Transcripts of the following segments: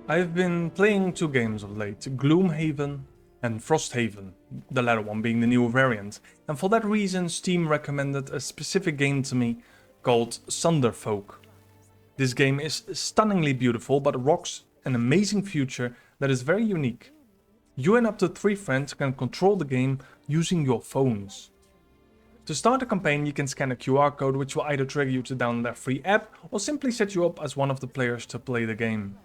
I've been playing two games of late, Gloomhaven and Frosthaven, the latter one being the new variant, and for that reason Steam recommended a specific game to me called Sunderfolk. This game is stunningly beautiful but rocks an amazing future that is very unique. You and up to 3 friends can control the game using your phones. To start a campaign, you can scan a QR code which will either trigger you to download a free app or simply set you up as one of the players to play the game.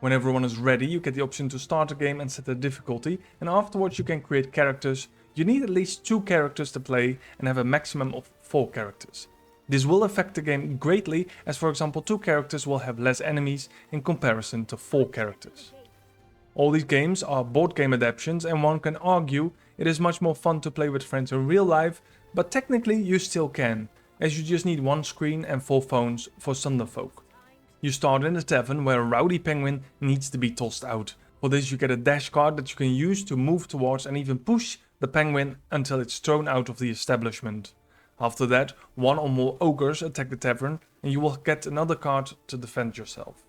When everyone is ready, you get the option to start a game and set the difficulty, and afterwards you can create characters. You need at least 2 characters to play and have a maximum of 4 characters. This will affect the game greatly, as for example 2 characters will have less enemies in comparison to 4 characters. All these games are board game adaptations, and one can argue it is much more fun to play with friends in real life, but technically you still can, as you just need 1 screen and 4 phones for Sunderfolk. You start in a tavern where a rowdy penguin needs to be tossed out. For this you get a dash card that you can use to move towards and even push the penguin until it's thrown out of the establishment. After that, 1 or more ogres attack the tavern and you will get another card to defend yourself.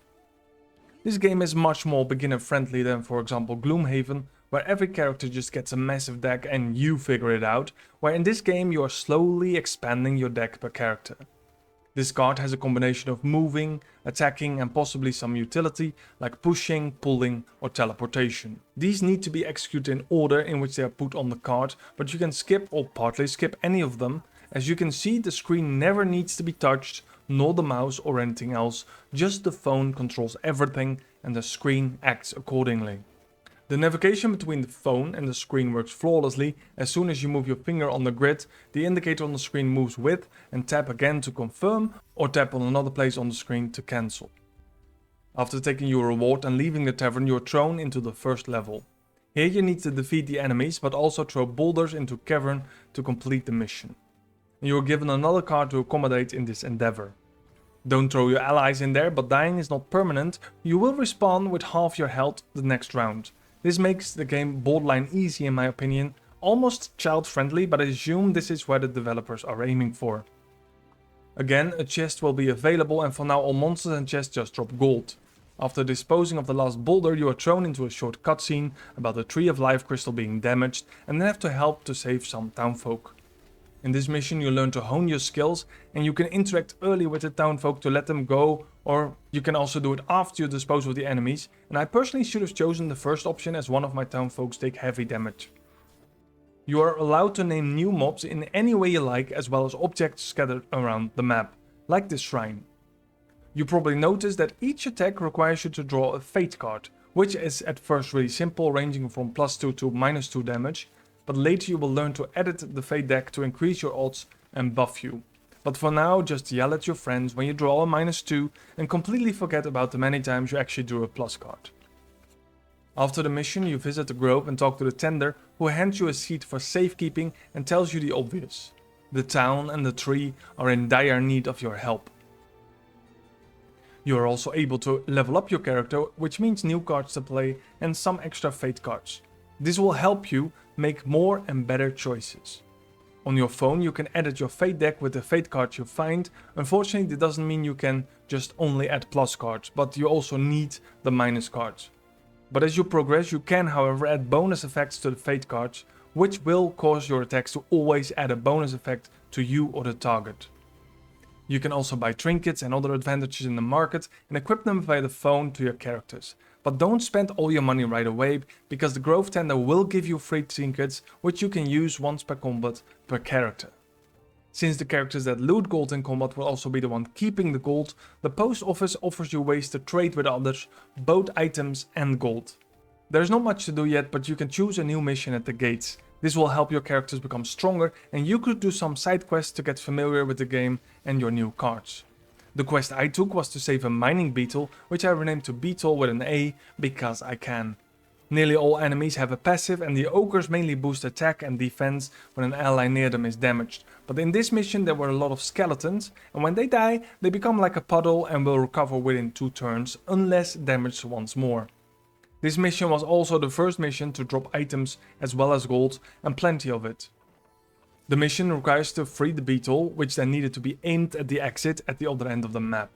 This game is much more beginner friendly than for example Gloomhaven, where every character just gets a massive deck and you figure it out, where in this game you are slowly expanding your deck per character. This card has a combination of moving, attacking and possibly some utility like pushing, pulling or teleportation. These need to be executed in order in which they are put on the card, but you can skip or partly skip any of them. As you can see, the screen never needs to be touched, nor the mouse or anything else, just the phone controls everything and the screen acts accordingly. The navigation between the phone and the screen works flawlessly. As soon as you move your finger on the grid, the indicator on the screen moves with and tap again to confirm or tap on another place on the screen to cancel. After taking your reward and leaving the tavern, you are thrown into the first level. Here you need to defeat the enemies but also throw boulders into cavern to complete the mission. You are given another card to accommodate in this endeavor. Don't throw your allies in there, but dying is not permanent. You will respawn with half your health the next round. This makes the game borderline easy in my opinion, almost child friendly, but I assume this is where the developers are aiming for. Again, a chest will be available and for now all monsters and chests just drop gold. After disposing of the last boulder, you are thrown into a short cutscene about the Tree of Life crystal being damaged and then have to help to save some townfolk. In this mission you learn to hone your skills and you can interact early with the townfolk to let them go, or you can also do it after you dispose of the enemies, and I personally should have chosen the first option as one of my townfolks take heavy damage. You are allowed to name new mobs in any way you like, as well as objects scattered around the map, like this shrine. You probably noticed that each attack requires you to draw a fate card, which is at first really simple, ranging from +2 to -2 damage. But later you will learn to edit the fate deck to increase your odds and buff you. But for now, just yell at your friends when you draw a -2 and completely forget about the many times you actually drew a plus card. After the mission you visit the grove and talk to the tender, who hands you a seed for safekeeping and tells you the obvious. The town and the tree are in dire need of your help. You are also able to level up your character, which means new cards to play and some extra fate cards. This will help you make more and better choices. On your phone you can edit your fate deck with the fate cards you find. Unfortunately that doesn't mean you can just only add plus cards, but you also need the minus cards. But as you progress you can however add bonus effects to the fate cards, which will cause your attacks to always add a bonus effect to you or the target. You can also buy trinkets and other advantages in the market and equip them via the phone to your characters. But don't spend all your money right away, because the Grove Tender will give you free trinkets which you can use once per combat per character. Since the characters that loot gold in combat will also be the one keeping the gold, the post office offers you ways to trade with others, both items and gold. There is not much to do yet, but you can choose a new mission at the gates. This will help your characters become stronger and you could do some side quests to get familiar with the game and your new cards. The quest I took was to save a mining beetle, which I renamed to Beetle with an A because I can. Nearly all enemies have a passive and the ogres mainly boost attack and defense when an ally near them is damaged. But in this mission there were a lot of skeletons and when they die they become like a puddle and will recover within 2 turns unless damaged once more. This mission was also the first mission to drop items as well as gold, and plenty of it. The mission requires to free the beetle, which then needed to be aimed at the exit at the other end of the map.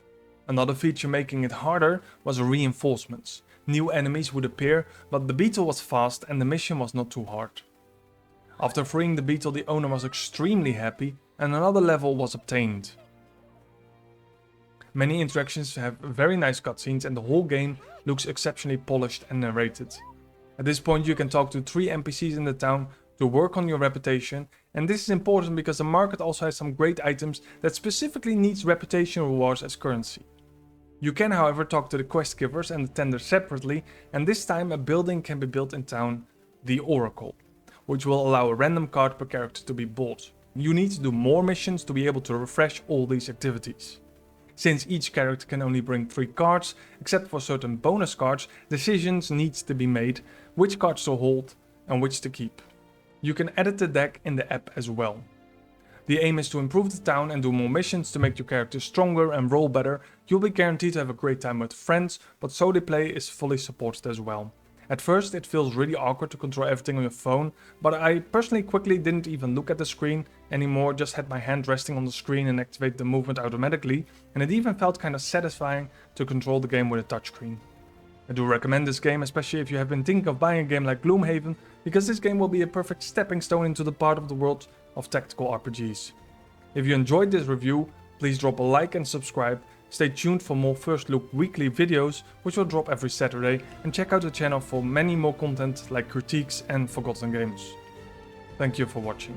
Another feature making it harder was reinforcements. New enemies would appear, but the beetle was fast and the mission was not too hard. After freeing the beetle, the owner was extremely happy and another level was obtained. Many interactions have very nice cutscenes and the whole game looks exceptionally polished and narrated. At this point you can talk to 3 NPCs in the town to work on your reputation, and this is important because the market also has some great items that specifically needs reputation rewards as currency. You can however talk to the quest givers and the tender separately, and this time a building can be built in town, the Oracle, which will allow a random card per character to be bought. You need to do more missions to be able to refresh all these activities. Since each character can only bring 3 cards, except for certain bonus cards, decisions need to be made which cards to hold and which to keep. You can edit the deck in the app as well. The aim is to improve the town and do more missions to make your character stronger and roll better. You'll be guaranteed to have a great time with friends, but solo play is fully supported as well. At first it feels really awkward to control everything on your phone, but I personally quickly didn't even look at the screen anymore, just had my hand resting on the screen and activate the movement automatically, and it even felt kind of satisfying to control the game with a touchscreen. I do recommend this game, especially if you have been thinking of buying a game like Gloomhaven, because this game will be a perfect stepping stone into the part of the world of tactical RPGs. If you enjoyed this review, please drop a like and subscribe. Stay tuned for more First Look weekly videos, which will drop every Saturday, and check out the channel for many more content like critiques and forgotten games. Thank you for watching.